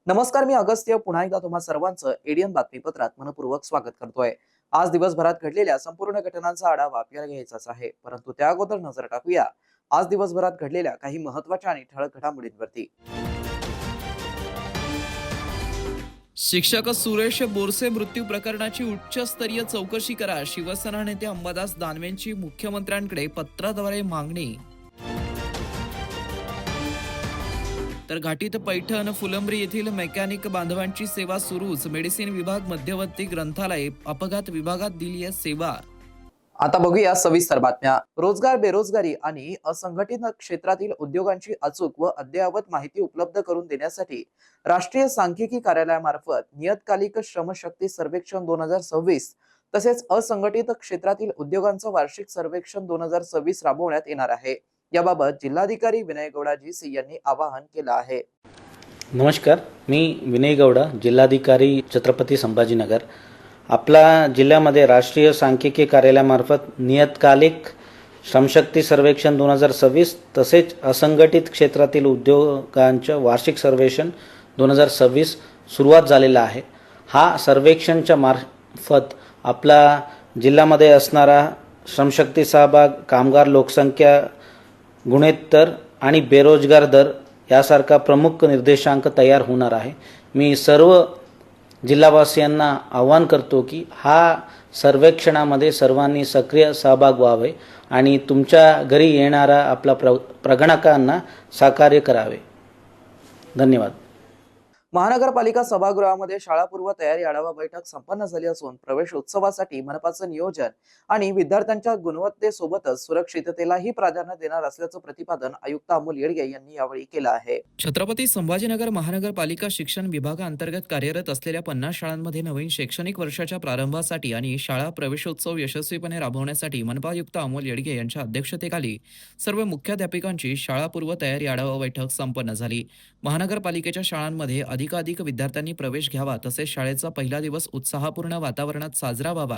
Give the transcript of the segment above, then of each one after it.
नमस्कार, मी अगस्त्य पुन्हा एकदा तुम्हा सर्वांचं एडीएन बातमीपत्रात मनपूर्वक स्वागत करतोय। आज दिवसभरात घडलेल्या संपूर्ण घटनांचा आढावा आपल्याला घ्यायचाच आहे, परंतु त्या अगोदर नजर टाकूया आज दिवसभरात घडलेल्या काही महत्त्वाच्या आणि ठळक घडामोडींवरती। शिक्षक सुरेश बोरसे मृत्यू प्रकरणाची उच्चस्तरीय चौकशी करा, शिवसेना नेते अंबादास दानवेंची मुख्यमंत्र्यांकडे पत्राद्वारे मागणी। तर घाटीत पैठण फुलंब्री येथील मेकॅनिक बांधवांची सेवा सुरूच, मेडिसिन विभाग मध्यवर्ती ग्रंथालय अपघात विभागात दिली आहे सेवा। आता बघूया सविस्तर बातम्या। रोजगार, बेरोजगारी आणि असंघटित क्षेत्रातील उद्योगांची अचूक व अद्ययावत माहिती उपलब्ध करून देण्यासाठी राष्ट्रीय सांख्यिकी कार्यालयामार्फत नियतकालिक श्रमशक्ती सर्वेक्षण 2026 तसेच असंघटित क्षेत्रातील उद्योगांचं वार्षिक सर्वेक्षण 2026 राबवण्यात येणार आहे। याबाबत जिल्हाधिकारी विनय गौडा जी यांनी आवाहन केलं आहे। नमस्कार, मी विनय गौडा, जिल्हाधिकारी छत्रपती संभाजीनगर। आपला जिल्ह्यामध्ये राष्ट्रीय सांख्यिकी कार्यालयामार्फत नियतकालिक श्रमशक्ती सर्वेक्षण 2026 तसेच असंघटित क्षेत्रातील उद्योगांचं वार्षिक सर्वेक्षण 2026 सुरुवात झालेला आहे। हा सर्वेक्षणच्या मार्फत आपला जिल्ह्यामध्ये असणारा श्रमशक्ती सहभाग, कामगार लोकसंख्या, गुणोत्तर आणि बेरोजगार दर यासारखा प्रमुख निर्देशांक तयार होणार आहे। मी सर्व जिल्हावासियांना आवाहन करतो की हा सर्वेक्षणामध्ये सर्वांनी सक्रिय सहभाग व्हावे आणि तुमच्या घरी येणारा आपला प्रगणकांना सहकार्य करावे। धन्यवाद। महानगरपालिका सभागृहामध्ये शाळापूर्व तयारी आढावा बैठक संपन्न झाली असून प्रवेश उत्सवासाठी मनपाचं नियोजन आणि विद्यार्थ्यांच्या गुणवत्तेसोबतच सुरक्षिततेलाही प्राधान्य देणार असल्याचं प्रतिपादन आयुक्त अमोल येडगे यांनी यावेळी केलं आहे। छत्रपती संभाजीनगर महानगरपालिका शिक्षण विभागाअंतर्गत कार्यरत असलेल्या 50 शाळांमध्ये नवीन शैक्षणिक वर्षाच्या प्रारंभासाठी आणि शाळा प्रवेशोत्सव यशस्वीपणे राबवण्यासाठी मनपा आयुक्त अमोल येडगे यांच्या अध्यक्षतेखाली सर्व मुख्याध्यापकांची शाळापूर्व तयारी आढावा बैठक संपन्न झाली। महानगरपालिकेच्या शाळांमध्ये अधिकाधिक विद्यार्थ्यांनी प्रवेश घ्यावा तसेच शाळेचा पहिला दिवस उत्साहपूर्ण वातावरणात साजरा व्हावा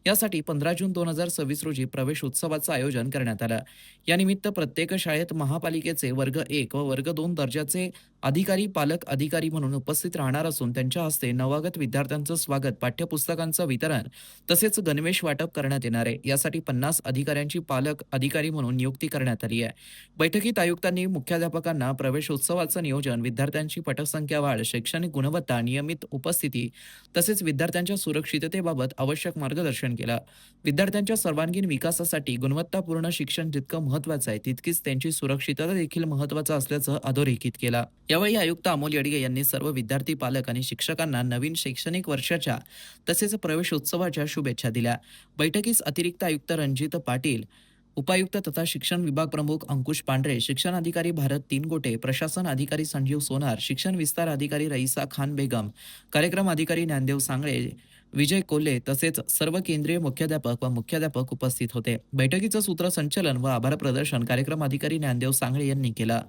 यासाठी 15 जून 2026 रोजी प्रवेश उत्सवाचं आयोजन करण्यात आलं। यानिमित्त प्रत्येक शाळेत महापालिकेचे वर्ग 1 व वर्ग 2 दर्जाचे अधिकारी, पालक अधिकारी म्हणून उपस्थित राहणार असून त्यांच्या हस्ते नवागत विद्यार्थ्यांचं स्वागत, पाठ्यपुस्तकांचं वितरण तसेच गणवेश वाटप करण्यात येणार आहे। यासाठी 50 अधिकाऱ्यांची पालक अधिकारी म्हणून नियुक्ती करण्यात आली आहे। बैठकीत आयुक्तांनी मुख्याध्यापकांना प्रवेशोत्सवाचं नियोजन, विद्यार्थ्यांची पटसंख्या वाढ, शैक्षणिक गुणवत्ता, नियमित उपस्थिती तसेच विद्यार्थ्यांच्या सुरक्षिततेबाबत आवश्यक मार्गदर्शन केलं। विद्यार्थ्यांच्या सर्वांगीण विकासासाठी गुणवत्तापूर्ण शिक्षण जितकं महत्त्वाचं आहे तितकीच त्यांची सुरक्षितता देखील महत्त्वाचं असल्याचं अधोरेखित केलं। यावेळी आयुक्त अमोल येडगे यांनी सर्व विद्यार्थी, पालक आणि शिक्षकांना नवीन शैक्षणिक वर्षाच्या तसेच प्रवेशोत्सवाच्या शुभेच्छा दिल्या। बैठकीस अतिरिक्त आयुक्त रणजित पाटील, उपायुक्त तथा शिक्षण विभाग प्रमुख अंकुश पांढरे, शिक्षण अधिकारी भारत तीनगोटे, प्रशासन अधिकारी संजीव सोनार, शिक्षण विस्तार अधिकारी रईसा खान बेगम, कार्यक्रम अधिकारी ज्ञानदेव सांगळे, विजय कोल्हे तसेच सर्व केंद्रीय मुख्याध्यापक व मुख्याध्यापक उपस्थित होते। बैठकीचं सूत्रसंचालन व आभार प्रदर्शन कार्यक्रम अधिकारी ज्ञानदेव सांगळे यांनी केलं।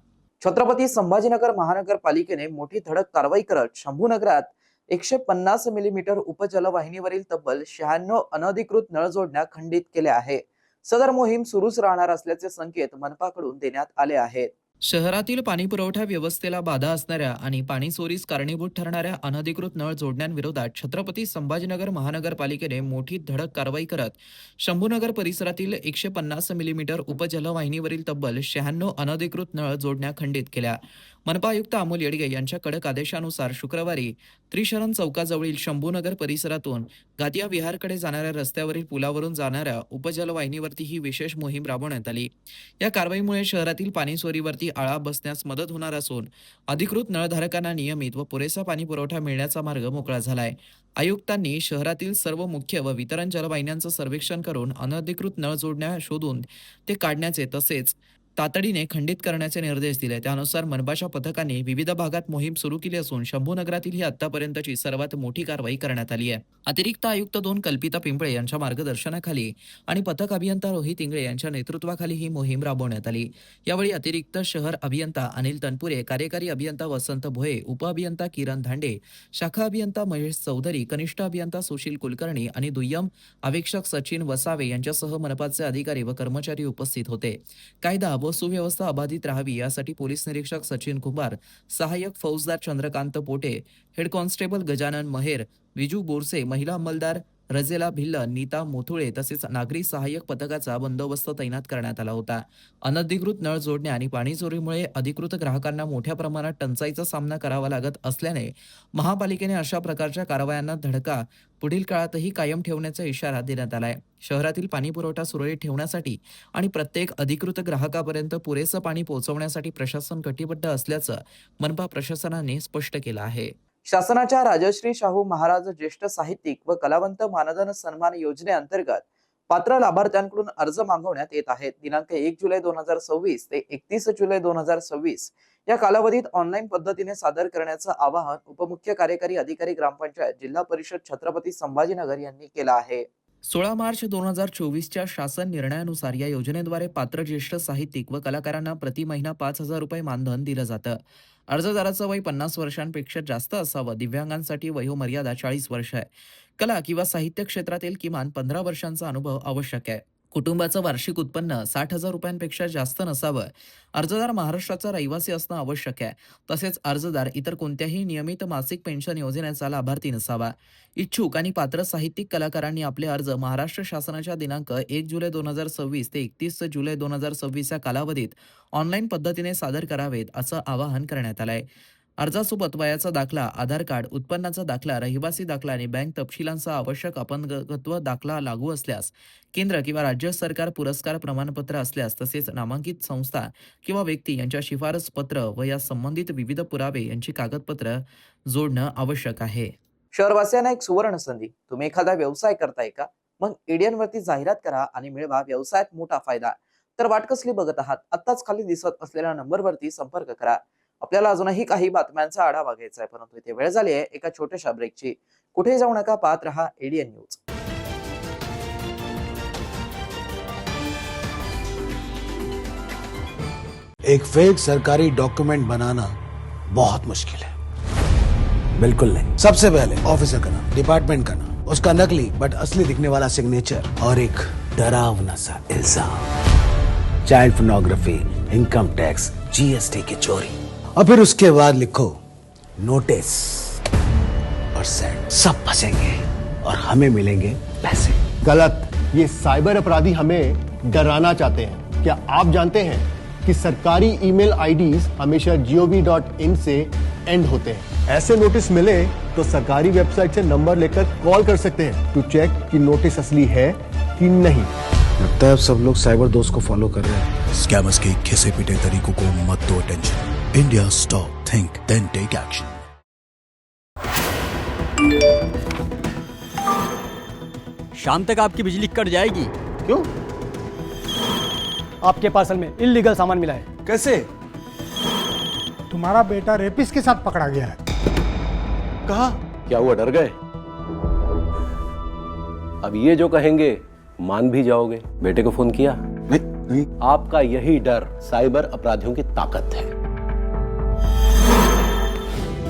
छत्रपती संभाजीनगर महानगरपालिकेने मोठी धडक कारवाई करत शंभूनगरात 150 मिलीमीटर उपजलवाहिनीवरील तब्बल 96 अनधिकृत नळ जोडण्या खंडित केल्या आहे। सदर मोहीम सुरूच राहणार असल्याचे संकेत मनपाकडून देण्यात आले आहेत। शहरातील पाणीपुरवठा व्यवस्थेला बाधा असणाऱ्या आणि पाणी चोरीस कारणीभूत ठरणाऱ्या अनधिकृत नळ जोडण्यांविरोधात छत्रपती संभाजीनगर महानगरपालिकेने मोठी धडक कारवाई करत शंभूनगर परिसरातील 150 मिलीमीटर उपजलवाहिनीवरील तब्बल 96 अनधिकृत नळ जोडण्या खंडित केल्या। मनपा आयुक्त अमोल येडगे यांच्या कडक आदेशानुसार शुक्रवारी त्रिशरण चौकाजवळील शंभूनगर परिसरातून गातिया विहारकडे जाणाऱ्या रस्त्यावरील पुलावरून जाणाऱ्या उपजलवाहिनीवरती ही विशेष मोहीम राबवण्यात आली। या कारवाईमुळे शहरातील पाणी चोरीवरती आळा बसण्यास मदत होणार असून अधिकृत नळधारकांना नियमित व पुरेसा पाणी पुरवठा मिळण्याचा मार्ग मोकळा झालाय। आयुक्तांनी शहरातील सर्व मुख्य व वितरण जलवाहिन्यांचं सर्वेक्षण करून अनधिकृत नळ जोडण्या शोधून ते काढण्याचे तसेच तातडीने खंडित करण्याचे निर्देश दिले. त्यानुसार मनपाच्या पथकाने विविध भागात मोहीम सुरू केली असून शंभूनगरातील ही आतापर्यंतची सर्वात मोठी कारवाई करण्यात आली आहे. अतिरिक्त आयुक्त 2 कल्पिता पिंपळे यांच्या मार्गदर्शनाखाली आणि पथक अभियंता रोहित इंगळे यांच्या नेतृत्वाखाली ही मोहीम राबवण्यात आली. यावेळी अतिरिक्त शहर अभियंता अनिल तनपुरे, कार्यकारी अभियंता वसंत भोये, उपअभियंता किरण धांडे, शाखा अभियंता महेश चौधरी, कनिष्ठ अभियंता सुशील कुलकर्णी आणि दुय्यम अधीक्षक सचिन वसावे यांच्यासह मनपाचे अधिकारी व कर्मचारी उपस्थित होते. कायदा व सुव्यवस्था अबाधित राहावी यासाठी पोलीस निरीक्षक सचिन कुंभार, सहाय्यक फौजदार चंद्रकांत पोटे, हेड कॉन्स्टेबल गजानन महेर, विजू बोरसे, महिला अंमलदार रजेला भिल्ल, नीता मोथुळे तसेच नागरी सहाय्यक पथकाचा बंदोबस्त तैनात करण्यात आला होता. अनधिकृत नळ जोडणे आणि पाणी चोरीमुळे अधिकृत ग्राहकांना मोठ्या प्रमाणात टंचाईचा सामना करावा लागत असल्याने महापालिकेने अशा प्रकारच्या कारवायांना धडका पुढील काळातही कायम ठेवण्याचा इशारा देण्यात आलाय. शहरातील पाणी पुरवठा सुरळीत ठेवण्यासाठी आणि प्रत्येक अधिकृत ग्राहकापर्यंत पुरेसं पाणी पोहोचवण्यासाठी प्रशासन कटिबद्ध असल्याचं मनपा प्रशासनाने स्पष्ट केलं आहे. शासनाच्या राजश्री शाहू महाराज ज्येष्ठ साहित्यिक व कलावंत मानधन सन्मान योजनेअंतर्गत पात्र लाभार्थ्यांकडून अर्ज मागवण्यात येत आहेत. दिनांक 1 जुलै 2026 ते 31 जुलै 2026 या कालावधीत ऑनलाईन पद्धतीने सादर करण्याचं आवाहन उपमुख्य कार्यकारी अधिकारी ग्रामपंचायत जिल्हा परिषद छत्रपती संभाजीनगर यांनी केलं आहे. 16 मार्च 2024च्या शासन निर्णयानुसार या योजनेद्वारे पात्र ज्येष्ठ साहित्यिक व कलाकारांना प्रति महिना 5,000 रुपये मानधन दिलं जातं. अर्जदाराचं वय 50 वर्षांपेक्षा जास्त असावं. दिव्यांगांसाठी वयोमर्यादा 40 वर्ष आहे. कला किंवा साहित्य क्षेत्रातील किमान 15 वर्षांचा अनुभव आवश्यक आहे. कुटुंबाचं वार्षिक उत्पन्न 60,000 रुपयांपेक्षा जास्त नसावं. अर्जदार महाराष्ट्राचा रहिवासी असणं आवश्यक आहे. तसेच अर्जदार इतर कोणत्याही नियमित मासिक पेन्शन योजनेचा लाभार्थी नसावा. इच्छुक आणि पात्र साहित्यिक कलाकारांनी आपले अर्ज महाराष्ट्र शासनाच्या दिनांक 1 जुलै 2026 ते 31 जुलै 2026 या कालावधीत ऑनलाईन पद्धतीने सादर करावेत असं आवाहन करण्यात आलंय. अर्जासोबत वयाचा दाखला, आधार कार्ड, उत्पन्नाचा दाखला, रहिवासी दाखला आणि बँक तपशिलांचा आवश्यक अपंगत्व दाखला लागू असल्यास, केंद्र किंवा राज्य सरकार पुरस्कार प्रमाणपत्र असल्यास, तसेच नामांकित संस्था किंवा व्यक्ती यांच्या शिफारस पत्र व या संबंधित विविध पुरावे यांची कागदपत्र जोडणं आवश्यक आहे. शहरवासियांना एक सुवर्ण संधी. तुम्ही एखादा व्यवसाय करताय का? मग एडियन वरती जाहिरात करा आणि मिळवा व्यवसायात मोठा फायदा. तर वाट कसली बघत आहात? आत्ताच खाली दिसत असलेल्या नंबरवरती संपर्क करा. आपल्याला अजूनही काही बातम्यांचा आढावा घ्यायचा आहे, परंतु इथे वेळ झाली आहे एका छोट्याशा ब्रेकची. कुठे जाऊ नका, पाहत रहा एडियन न्यूज. एक फेक सरकारी डॉक्यूमेंट बनाना बहुत मुश्किल है. बिल्कुल नहीं. सबसे पहले ऑफिसर का नाम, डिपार्टमेंट का नाम, उसका नकली बट असली दिखने वाला सिग्नेचर और एक डरावना सा इल्जाम. Child pornography, income tax, GST की चोरी. और फिर उसके बाद लिखो नोटिस और सेंड. सब फंसेंगे और हमें मिलेंगे पैसे. गलत. ये साइबर अपराधी हमें डराना चाहते हैं. क्या आप जानते हैं कि सरकारी ईमेल आईडीज हमेशा gov.in से एंड होते हैं. ऐसे नोटिस मिले तो सरकारी वेबसाइट से नंबर लेकर कॉल कर सकते हैं टू चेक कि नोटिस असली है कि नहीं. लगता है अब सब लोग साइबर दोस्त को फॉलो कर रहे हैं. स्कैमर्स के घिसे पिटे तरीकों को मत दो attention. India stop, think then take action. शाम तक आपकी बिजली कट जाएगी. क्यों? आपके पार्सल में इल्लीगल सामान मिला है. कैसे? तुम्हारा बेटा रेपिस्ट के साथ पकड़ा गया है. कहा? क्या हुआ, डर गए? अब ये जो कहेंगे मान भी जाओगे. बेटे को फोन किया? नहीं. आपका यही डर साइबर अपराधियों की ताकत है.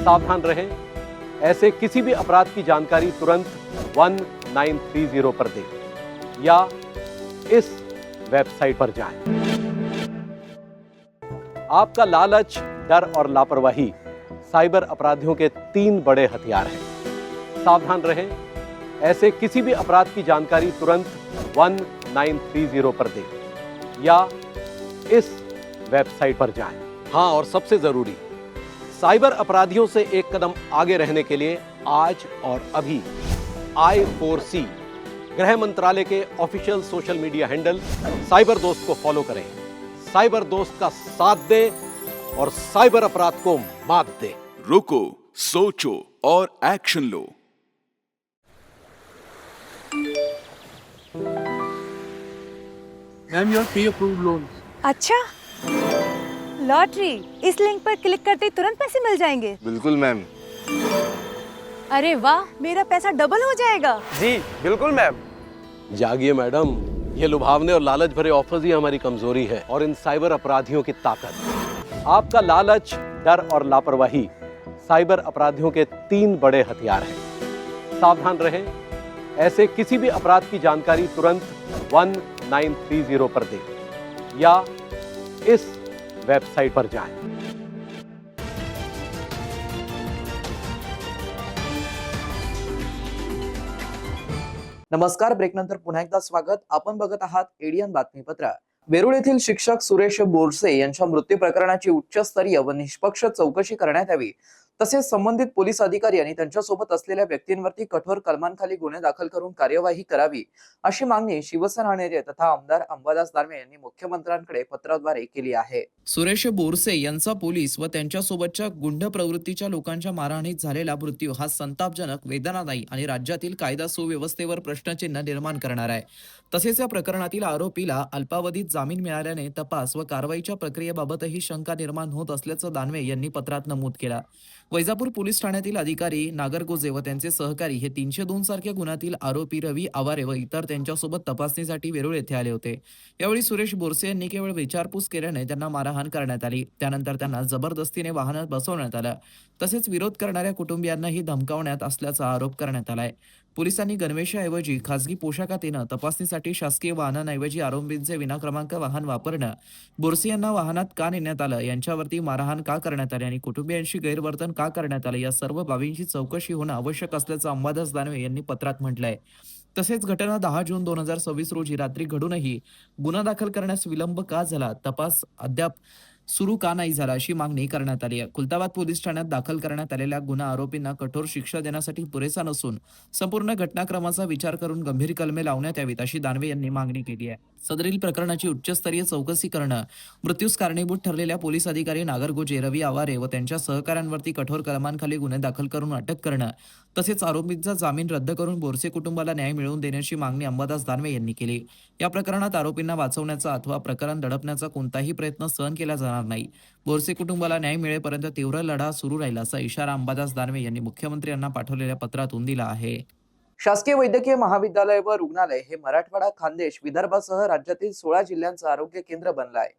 सावधान रहें. ऐसे किसी भी अपराध की जानकारी तुरंत 1930 पर दें या इस वेबसाइट पर जाएं. आपका लालच, डर और लापरवाही साइबर अपराधियों के 3 बड़े हथियार हैं. सावधान रहें. ऐसे किसी भी अपराध की जानकारी तुरंत 1930 पर दें या इस वेबसाइट पर जाएं. हाँ, और सबसे जरूरी, साइबर अपराधियों से एक कदम आगे रहने के लिए आज और अभी I4C गृह मंत्रालय के official social media handle cyber दोस्त को फॉलो करें. साइबर दोस्त का साथ दें और साइबर अपराध को मात दें. रुको, सोचो और action low. Ma'am, your pre approved loan. अच्छा, लॉटरी, इस लिंक पर क्लिक करते ही तुरंत पैसे मिल जाएंगे। बिल्कुल मैम। अरे वाह, मेरा पैसा डबल हो जाएगा। जी बिल्कुल मैम। जागिए मैडम, ये लुभावने और लालच भरे ऑफर्स ही हमारी कमजोरी है और इन साइबर अपराधियों की ताकत। आपका लालच, डर और लापरवाही साइबर अपराधियों के 3 बड़े हथियार हैं। सावधान रहें, ऐसे किसी भी अपराध की जानकारी तुरंत 1930 पर दें या इस वेबसाइट पर जाएं। नमस्कार, ब्रेकनंतर पुन्हा एकदा स्वागत. आपण बघत आहात एडियन बातमीपत्र. वेरूळ येथील शिक्षक सुरेश बोरसे यांच्या मृत्यू प्रकरणाची उच्चस्तरीय व निष्पक्ष चौकशी करण्यात यावी, तसेच संबंधित पोलीस अधिकारी आणि त्यांच्यासोबत असलेल्या व्यक्तींवरती कठोर कलमांखाली गुन्हे दाखल करून कार्यवाही करावी, अशी मागणी शिवसेना नेते तथा आमदार अंबादास दानवे यांनी मुख्यमंत्र्यांकडे पत्राद्वारे केली आहे. सुरेश बोरसे यांचा पोलीस व त्यांच्यासोबतच्या गुंड प्रवृत्तीच्या लोकांच्या मारहाणीत झालेला मृत्यू हा संतापजनक, वेदनादायी आणि राज्यातील कायदा सुव्यवस्थेवर प्रश्नचिन्ह निर्माण करणार आहे. तसेच या प्रकरणातील आरोपीला अल्पावधीत जामीन मिळाल्याने तपास व कारवाईच्या प्रक्रियेबाबतही शंका निर्माण होत असल्याचं दानवे यांनी पत्रात नमूद केलं. वैजापूर पोलीस ठाण्यातील अधिकारी नागरगोजे व त्यांचे सहकारी हे 302 सारख्या गुन्ह्यातील आरोपी रवी आवारे व इतर त्यांच्यासोबत तपासणीसाठी वेरूळ येथे आले होते. यावेळी सुरेश बोरसे यांनी केवळ विचारपूस केल्याने त्यांना मारहाण करण्यात आली. त्यानंतर त्यांना जबरदस्तीने वाहनात बसवण्यात आलं. तसेच विरोध करणाऱ्या कुटुंबियांनाही धमकावण्यात असल्याचा आरोप करण्यात आलाय. पोलिसांनी गणवेशाऐवजी खासगी पोशाखात येणं, तपासणीसाठी शासकीय वाहनांऐवजी आरोपींचे विनाक्रमांक वाहन वापरणं, बोरसे यांना वाहनात का नेण्यात आलं, यांच्यावरती मारहाण का करण्यात आली आणि कुटुंबियांशी गैरवर्तन का करण्यात आलं, या सर्व बाबींची चौकशी होणं आवश्यक असल्याचं अंबादास दानवे यांनी पत्रात म्हटलंय. तसेच घटना 10 जून 2026 रोजी रात्री घडूनही गुन्हा दाखल करण्यास विलंब का झाला, तपास अद्याप सुरू का नाही झाला, अशी मागणी करण्यात आली आहे. खुलताबाद पोलीस ठाण्यात दाखल करण्यात आलेल्या गुन्हा आरोपींना कठोर शिक्षा देण्यासाठी पुरेसा नसून संपूर्ण घटनाक्रमाचा विचार करून गंभीर कलमे लावण्यात यावीत, अशी दानवे यांनी मागणी केली आहे. सदरील प्रकरणाची उच्चस्तरीय चौकशी करणं, मृत्यूस कारणीभूत ठरलेल्या पोलीस अधिकारी नागरगोजे, रवी आवारे व त्यांच्या सहकाऱ्यांवरती कठोर कलमांखाली गुन्हे दाखल करून अटक करणं, तसेच आरोपींचा जामीन रद्द करून बोरसे कुटुंबाला न्याय मिळवून देण्याची मागणी अंबादास दानवे यांनी केली. या प्रकरणात आरोपींना वाचवण्याचा अथवा प्रकरण दडपण्याचा कोणताही प्रयत्न सहन केला जाणार नाही. बोरसे कुटुंबाला न्याय मिळेपर्यंत तीव्र लढा सुरू राहील, असा इशारा अंबादास दानवे यांनी मुख्यमंत्री यांना पाठवलेल्या पत्रातून दिला आहे. शासकीय वैद्यकीय महाविद्यालय व रुग्णालय हे मराठवाडा, खानदेश, विदर्भासह राज्यातील 16 जिल्ह्यांचं आरोग्य केंद्र बनलं आहे.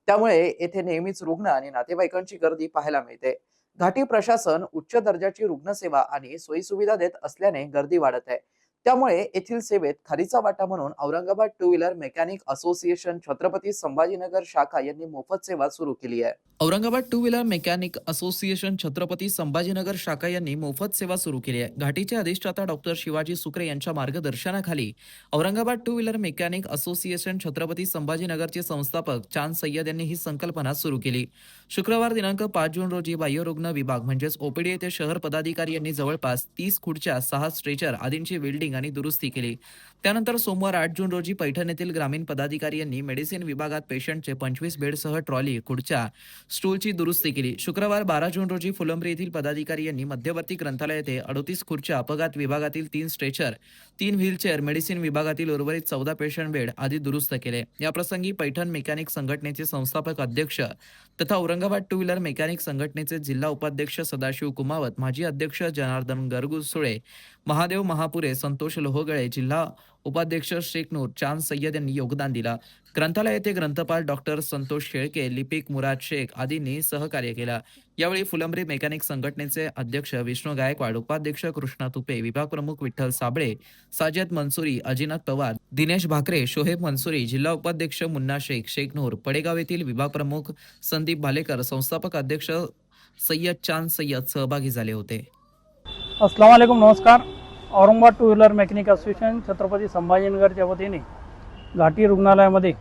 त्यामुळे येथे नेहमीच रुग्ण आणि नातेवाईकांची गर्दी पाहायला मिळते. घाटी प्रशासन उच्च दर्जाची रुग्णसेवा आणि सोयीसुविधा देत असल्याने गर्दी वाढत आहे. त्यामुळे येथील सेवेत खारीचा वाटा म्हणून Aurangabad two wheeler mechanic association Chhatrapati Sambhajinagar शाखा यांनी मोफत सेवा सुरू केली आहे. Aurangabad two wheeler mechanic association Chhatrapati Sambhajinagar शाखा यांनी मोफत सेवा सुरू केली आहे. घाटीचे अधिष्ठाता डॉक्टर शिवाजी सुकरे यांच्या मार्गदर्शनाखाली Aurangabad two wheeler mechanic association Chhatrapati संभाजीनगरचे संस्थापक चांद सय्यद यांनी ही संकल्पना सुरू केली. शुक्रवार दिनांक 5 जून रोजी बाह्यरुग्ण विभाग म्हणजेच ओपीडी येथे शहर पदाधिकारी यांनी जवळपास 30 खुर्च्या, 6 स्ट्रेचर आदींची वेल्डिंग आणि दुरुस्ती केली. त्यानंतर सोमवार 8 जून रोजी पैठण येथील ग्रामीण पदाधिकारी यांनी मेडिसिन विभागात पेशंटचे 25 बेडसह ट्रॉली, खुर्च्या, स्टूलची दुरुस्ती केली. शुक्रवार 12 जून रोजी फुलंब्री येथील पदाधिकारी यांनी मध्यवर्ती ग्रंथालय येथे 38 खुर्च्या, अपघात विभागातील 3 स्ट्रेचर, 3 व्हीलचेअर, मेडिसिन विभागातील उर्वरित 14 पेशंट बेड आदी दुरुस्त केले. याप्रसंगी पैठण मेकॅनिक संघटनेचे संस्थापक अध्यक्ष तथा औरंगाबाद टू व्हीलर मेकॅनिक संघटनेचे जिल्हा उपाध्यक्ष सदाशिव कुमावत, माजी अध्यक्ष जनार्दन गरगुसुळे, महादेव महापुरे, संतोष लोहगळे, जिल्हा उपाध्यक्ष शेखनूर, चांद सय्यद यांनी योगदान दिला. ग्रंथालय येथे ग्रंथपाल डॉक्टर संतोष शेळके, लिपिक मुराद शेख आदींनी सहकार्य केलं. यावेळी फुलंब्री मेकॅनिक संघटनेचे अध्यक्ष विष्णू गायकवाड, उपाध्यक्ष कृष्णा तुपे, विभाग प्रमुख विठ्ठल साबळे, साजिद मंसुरी, अजिनाथ पवार, दिनेश भाकरे, शोहेब मंसुरी, जिल्हा उपाध्यक्ष मुन्ना शेख, शेखनूर, पडेगाव येथील विभाग प्रमुख संदीप भालेकर, संस्थापक अध्यक्ष सय्यद चांद सय्यद सहभागी झाले होते. अस्सलाम वालेकुम, नमस्कार. Aurangabad two wheeler mechanic association Chhatrapati संभाजीनगरच्या वतीने घाटी रुग्णालयामध्ये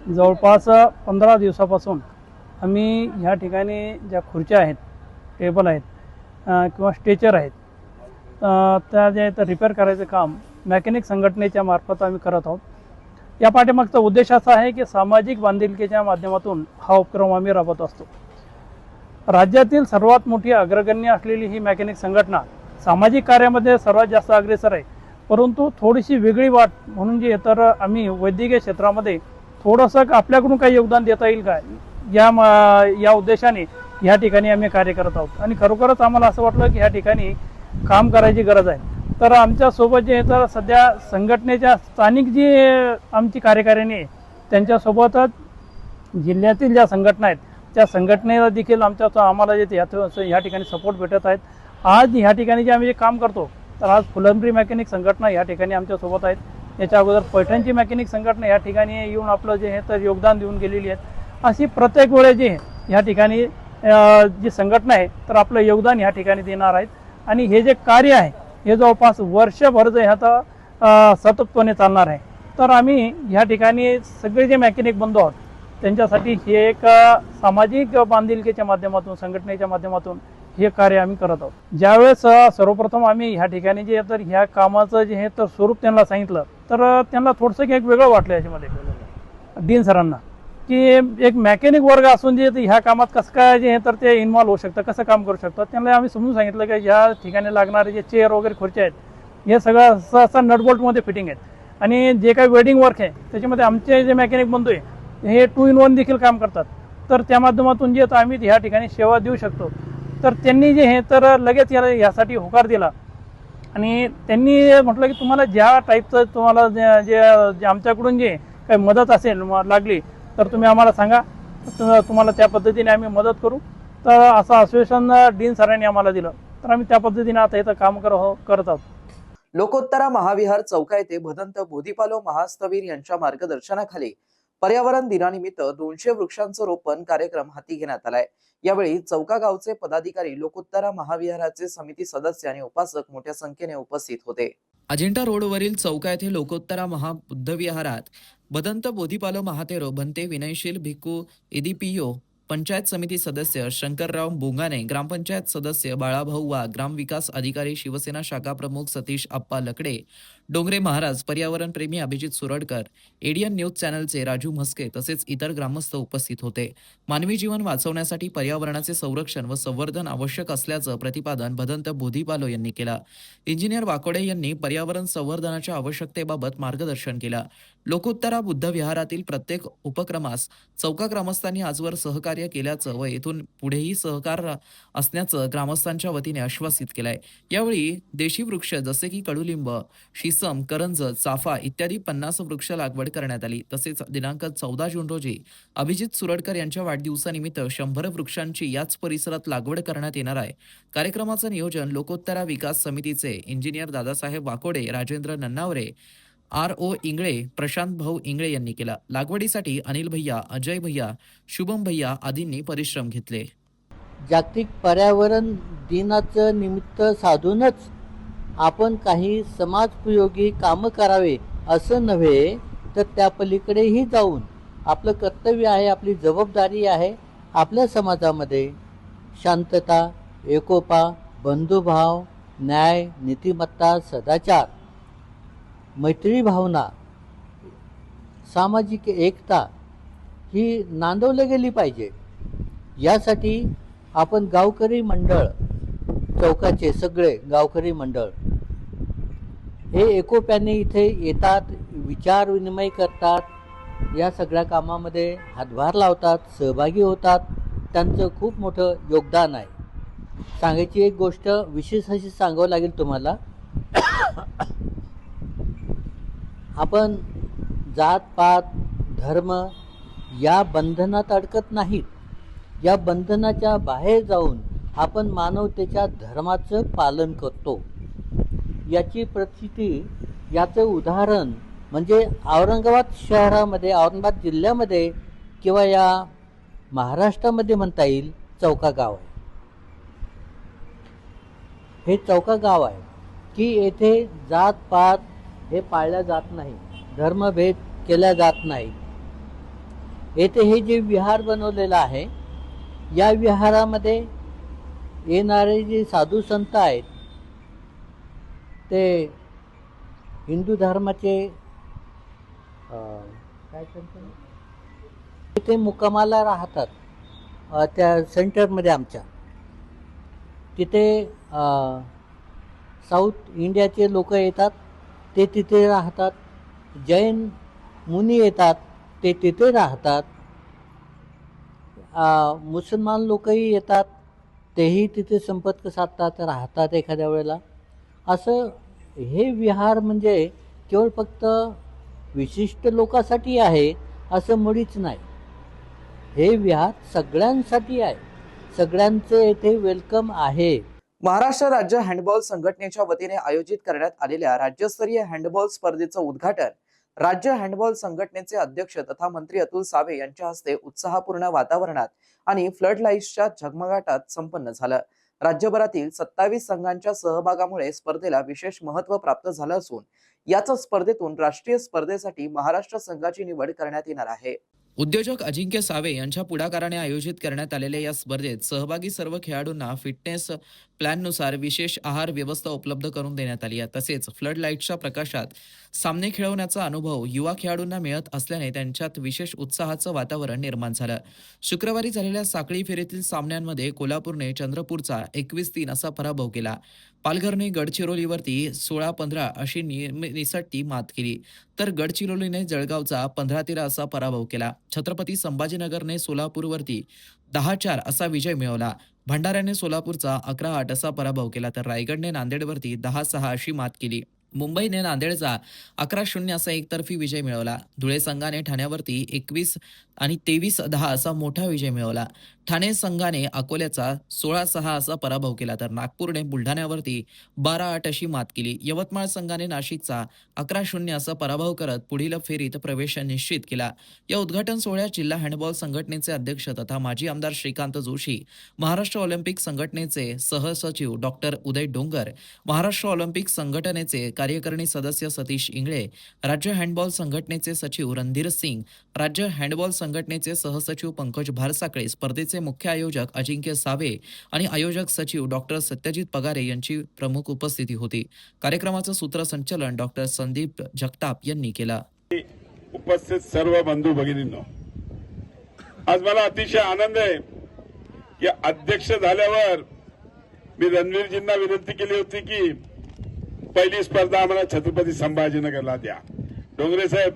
जवळपास 15 दिवसापासून आम्ही ह्या ठिकाणी ज्या खुर्च्या आहेत, टेबल आहेत किंवा स्ट्रेचर आहेत, त्या जे रिपेअर करायचं काम मेकॅनिक संघटनेच्या मार्फत आम्ही करत आहोत. या पाठीमागचा उद्देश असा आहे की सामाजिक बांधिलकीच्या माध्यमातून हा उपक्रम आम्ही राबवत असतो. राज्यातील सर्वात मोठी अग्रगण्य असलेली ही मेकॅनिक संघटना सामाजिक कार्यामध्ये सर्वात जास्त अग्रेसर आहे, परंतु थोडीशी वेगळी वाट म्हणून जी तर आम्ही वैद्यकीय क्षेत्रामध्ये थोडंसं आपल्याकडून काही योगदान देता येईल का या उद्देशाने ह्या ठिकाणी आम्ही कार्य करत आहोत आणि खरोखरच आम्हाला असं वाटलं की ह्या ठिकाणी काम करायची गरज आहे. तर आमच्यासोबत जे तर सध्या संघटनेच्या स्थानिक जी आमची कार्यकारिणी आहे त्यांच्यासोबतच जिल्ह्यातील ज्या संघटना आहेत त्या संघटनेला देखील आम्हाला जे ह्या ठिकाणी सपोर्ट भेटत आहेत. आज ह्या ठिकाणी जे आम्ही जे काम करतो तर आज फुलंब्री मेकॅनिक संघटना या ठिकाणी आमच्यासोबत आहेत. याच्या अगोदर पैठणची मेकॅनिक संघटना या ठिकाणी येऊन आपलं जे आहे तर योगदान देऊन गेलेली आहेत. अशी प्रत्येक वेळेस जे ह्या ठिकाणी जी संघटना आहे तर आपलं योगदान ह्या ठिकाणी देणार आहेत आणि हे जे कार्य आहे हे जवळपास वर्षभर जे आता सततपणे चालणार आहे. तर आम्ही ह्या ठिकाणी सगळे जे मेकॅनिक बंधू आहोत त्यांच्यासाठी हे एक सामाजिक बांधिलकीच्या माध्यमातून संघटनेच्या माध्यमातून हे कार्य आम्ही करत आहोत. ज्यावेळेस सर्वप्रथम आम्ही ह्या ठिकाणी जे तर ह्या कामाचं जे हे तर स्वरूप त्यांना सांगितलं तर त्यांना थोडंसं एक वेगळं वाटलं याच्यामध्ये डीन सरांना की एक मेकॅनिक वर्ग असून जे ह्या कामात कसं काय जे तर ते इन्व्हॉल्व होऊ शकतं, कसं काम करू शकतात. त्यांना आम्ही समजून सांगितलं की ह्या ठिकाणी लागणारे जे चेअर वगैरे खुर्च्या आहेत हे सगळं असं नटबोल्टमध्ये फिटिंग आहेत आणि जे काही वेल्डिंग वर्क आहे त्याच्यामध्ये आमचे जे मेकॅनिक बंधू आहे हे 2 in 1 देखील काम करतात. तर त्या माध्यमातून जे आम्ही ह्या ठिकाणी सेवा देऊ शकतो. तर त्यांनी जे हे तर लगेच यासाठी होकार दिला आणि त्यांनी म्हटलं की तुम्हाला ज्या टाईपचं तुम्हाला जे आमच्याकडून जे काही मदत असेल लागली तर तुम्ही आम्हाला सांगा, तुम्हाला त्या पद्धतीने आम्ही मदत करू. तर असं आश्वासन डीन सरांनी आम्हाला दिलं. तर आम्ही त्या पद्धतीने आता इथं काम करत आहोत. लोकोत्तरा महाविहार चौका येथे भदंत बोधिपालो महास्तवीर यांच्या मार्गदर्शनाखाली पर्यावरण दिनानिमित्त 200 वृक्षांचं रोपण कार्यक्रम हाती घेण्यात आलाय. यावेळी चौका गावचे पदाधिकारी, लोकोत्तरा महाविहाराचे समिती सदस्य आणि उपासक मोठ्या संख्येने उपस्थित होते. अजिंठा रोडवरील चौका येथे लोकोत्तरा महाबुद्धविहारात भदंत बोधिपालो महातेरो भंते विनयशील भिक्खू इदिपियो, पंचायत समिती सदस्य शंकरराव बोंगाने, ग्रामपंचायत सदस्य बाळाभाऊ वाघ, ग्रामविकास अधिकारी शिवसेना शाखा प्रमुख सतीश आप्पा लकडे, डोंगरे महाराज, पर्यावरण प्रेमी अभिजित सुरडकर, एडीएन न्यूज चॅनलचे राजू म्हस्के तसेच इतर ग्रामस्थ उपस्थित होते. मानवी जीवन वाचवण्यासाठी पर्यावरणाचे संरक्षण व संवर्धन आवश्यक असल्याचं प्रतिपादन भदंत बोधिपालो यांनी केलं. इंजिनियर वाकोडे यांनी पर्यावरण संवर्धनाच्या आवश्यकतेबाबत मार्गदर्शन केलं. लोकोत्तरा बुद्ध विहारातील प्रत्येक उपक्रमास चौका ग्रामस्थांनी आजवर सहकार्य केल्याचं व येथून पुढेही सहकार असण्याचं ग्रामस्थांच्या वतीने आश्वासित केलंय. यावेळी देशी वृक्ष जसे की कडुलिंब, शिसम, करंज, चाफा इत्यादी 50 वृक्ष लागवड करण्यात आली. तसेच दिनांक 14 जून रोजी अभिजित सुरडकर यांच्या वाढदिवसानिमित्त 100 वृक्षांची याच परिसरात लागवड करण्यात येणार आहे. कार्यक्रमाचं नियोजन लोकोत्तरा विकास समितीचे इंजिनियर दादासाहेब वाकोडे, राजेंद्र नन्नावरे, RO इंगळे, प्रशांत भाऊ इंगळे यांनी केला. लागवडीसाठी अनिल भैया, अजय भैया, शुभम भैया आदींनी परिश्रम घेतले. जागतिक पर्यावरण दिनाचं निमित्त साधूनच आपण काही समाजोपयोगी कामं करावे असं नव्हे, तर त्या पलीकडेही जाऊन आपलं कर्तव्य आहे, आपली जबाबदारी आहे आपल्या समाजामध्ये शांतता, एकोपा, बंधुभाव, न्याय, नीतिमत्ता, सदाचार, मैत्री भावना, सामाजिक एकता ही नांदवली गेली पाहिजे. यासाठी आपण गावकरी मंडळ, चौकाचे सगळे गावकरी मंडळ हे एकोप्याने इथे येतात, विचार विनिमय करतात, या सगळ्या कामामध्ये हातभार लावतात, सहभागी होतात. त्यांचं खूप मोठं योगदान आहे. सांगायची एक गोष्ट विशेष अशी सांगावं लागेल तुम्हाला. आपण जात पात, धर्म या बंधनात अडकत नाहीत. या बंधनाच्या बाहेर जाऊन आपण मानवतेच्या धर्माचं पालन करतो. याची प्रचिती, याचं उदाहरण म्हणजे औरंगाबाद शहरामध्ये, औरंगाबाद जिल्ह्यामध्ये किंवा या महाराष्ट्रामध्ये म्हणता येईल चौका गाव आहे. हे चौका गाव आहे की येथे जात पात हे पाळल्या जात नाही, धर्मभेद केला जात नाही. येथे हे जे विहार बनवलेलं आहे, या विहारामध्ये येणारे जे साधू संत आहेत ते हिंदू धर्माचे काय सांगतात ते मुक्कामाला राहतात. त्या सेंटरमध्ये आमच्या तिथे साऊथ इंडियाचे लोक येतात, ते तिथे राहतात. जैन मुनी येतात, ते तिथे राहतात. मुसलमान लोकही येतात, तेही तिथे संपर्क साधतात, राहतात एखाद्या वेळेला. असं हे विहार म्हणजे केवळ फक्त विशिष्ट लोकांसाठी आहे असं मुळीच नाही. हे विहार सगळ्यांसाठी आहे, सगळ्यांचे येथे वेलकम आहे. महाराष्ट्र राज्य हँडबॉल संघटनेच्या वतीने आयोजित करण्यात आलेल्या राज्यस्तरीय हँडबॉल स्पर्धेचं उद्घाटन राज्य हँडबॉल संघटनेचे अध्यक्ष तथा मंत्री अतुल सावे यांच्या हस्ते उत्साहपूर्ण वातावरणात आणि फ्लड लाईट्सच्या झगमगाटात संपन्न झालं. राज्यभरातील 27 संघांच्या सहभागामुळे स्पर्धेला विशेष महत्त्व प्राप्त झालं असून याच स्पर्धेतून राष्ट्रीय स्पर्धेसाठी महाराष्ट्र संघाची निवड करण्यात येणार आहे. उद्योजक अजिंक्य सावे यांच्या पुढाकाराने आयोजित करण्यात आलेल्या या स्पर्धेत सहभागी सर्व खेळाडूंना फिटनेस प्लॅननुसार विशेष आहार व्यवस्था उपलब्ध करून देण्यात आली आहे. तसेच फ्लड लाईटच्या प्रकाशात सामने खेळवण्याचा अनुभव युवा खेळाडूंना मिळत असल्याने त्यांच्यात विशेष उत्साहाचं वातावरण निर्माण झालं. शुक्रवारी झालेल्या साखळी फेरीतील सामन्यांमध्ये कोल्हापूरने चंद्रपूरचा 21-3 असा पराभव केला. पालघरने गडचिरोलीवरती 16-15 अशी निसटती मात केली, तर गडचिरोलीने जळगावचा 15-13 असा पराभव केला. छत्रपती संभाजीनगरने सोलापूरवरती 10-4 असा विजय मिळवला. भंडाऱ्याने सोलापूरचा 11-8 असा पराभव केला, तर रायगडने नांदेडवरती 10-6 अशी मात केली. मुंबईने नांदेडचा 11-0 असा एकतर्फी विजय मिळवला. धुळे संघाने ठाण्यावरती 21 आणि 23-10 असा मोठा विजय मिळवला. ठाणे संघाने अकोल्याचा 16-6 असा पराभव केला, तर नागपूरने बुलढाण्यावरती 12-8 अशी मात केली. यवतमाळ संघाने नाशिकचा 11-0 असा पराभव करत पुढील फेरीत प्रवेश निश्चित केला. या उद्घाटन सोहळ्यात जिल्हा हँडबॉल संघटनेचे अध्यक्ष तथा माजी आमदार श्रीकांत जोशी, महाराष्ट्र ऑलिम्पिक संघटनेचे सहसचिव डॉक्टर उदय डोंगर, महाराष्ट्र ऑलिम्पिक संघटनेचे कार्यकारिणी सदस्य सतीश इंगळे, राज्य हँडबॉल संघटनेचे सचिव रणधीर सिंग, राज्य हँडबॉल संघटनेचे सहसचिव पंकज भारसाकळे, स्पर्धेचे मुख्य आयोजक अजिंक्य सावे आणि आयोजक सचिव डॉक्टर सत्यजित पगारे यांची प्रमुख उपस्थिती होती. कार्यक्रमाचं सूत्रसंचालन डॉक्टर संदीप जगताप यांनी केलं. उपस्थित सर्व बंधू भगिनींनो, आज मला अतिशय आनंद आहे की अध्यक्ष झाल्यावर मी रणवीरजींना विनंती केली होती की पहिली स्पर्धा आम्हाला छत्रपती संभाजीनगरला द्या. डोंगरे साहेब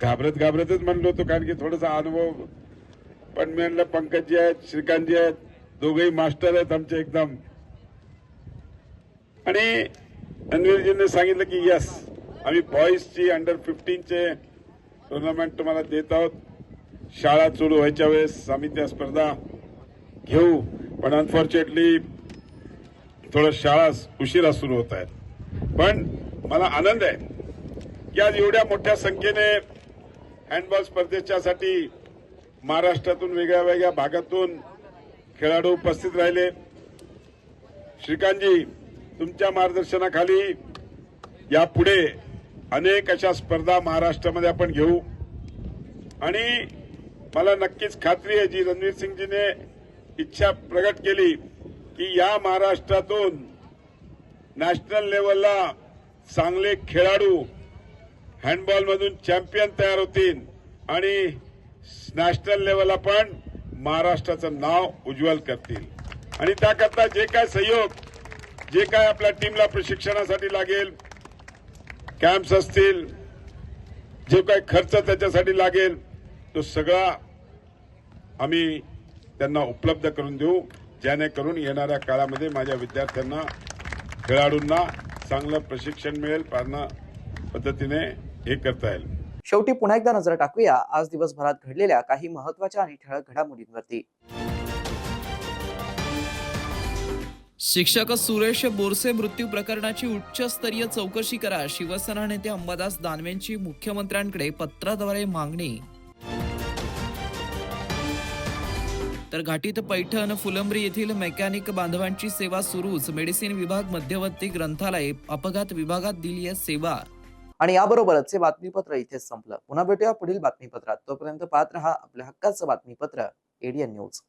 घाबरतच म्हणलो होतो, कारण की थोडासा अनुभव, पण मी म्हणलं पंकजजी आहेत, श्रीकांतजी आहेत, दोघेही मास्टर आहेत आमचे एकदम. आणि रणवीरजींनी सांगितलं की यस, आम्ही बॉईजची अंडर-15चे टुर्नामेंट तुम्हाला देत आहोत. शाळा सुरू व्हायच्या वेळेस आम्ही त्या स्पर्धा घेऊ, पण अनफॉर्च्युनेटली थोडं शाळा उशिरा सुरू होत आहेत. पण मला आनंद आहे की आज एवढ्या मोठ्या संख्येने हँडबॉल स्पर्धेच्यासाठी महाराष्ट्रातून वेगळ्या वेगळ्या भागातून खेळाडू उपस्थित राहिले. श्रीकांतजी, तुमच्या मार्गदर्शनाखाली यापुढे अनेक अशा स्पर्धा महाराष्ट्रामध्ये आपण घेऊ आणि मला नक्कीच खात्री आहे जी रणवीर सिंगजीने इच्छा प्रगट केली की या महाराष्ट्रातून नॅशनल लेवलला चांगले खेळाडू हँडबॉलमधून चॅम्पियन तयार होतील आणि नॅशनल लेवलला पण महाराष्ट्राचं नाव उज्ज्वल करतील. आणि त्याकरता जे काय सहयोग, जे काय आपल्या टीमला प्रशिक्षणासाठी लागेल, कॅम्प्स असतील, जे काय खर्च त्याच्यासाठी लागेल, तो सगळा आम्ही त्यांना उपलब्ध करून देऊ, जेणेकरून येणाऱ्या काळामध्ये माझ्या विद्यार्थ्यांना, खेळाडूंना चांगलं प्रशिक्षण मिळेल, पारणा पद्धतीने हे करता येईल. शेवटी पुन्हा एकदा नजर टाकूया आज दिवसभरात घडलेल्या काही महत्त्वाच्या आणि ठळक घडामोडींवरती. शिक्षक सुरेश बोरसे मृत्यू प्रकरणाची उच्चस्तरीय चौकशी करा, शिवसेना नेते अंबादास दानवेंची मुख्यमंत्र्यांकडे पत्राद्वारे मागणी. तर घाटीत पैठण फुलंब्री येथील मेकॅनिक बांधवांची सेवा सुरूच, मेडिसिन विभाग, मध्यवर्ती ग्रंथालय, अपघात विभागात दिली आहे सेवा. आणि याबरोबरच हे बातमीपत्र इथेच संपलं. पुन्हा भेटूया पुढील बातमीपत्रात. तोपर्यंत पाहत रहा आपल्या हक्काचं बातमीपत्र एडीएन न्यूज.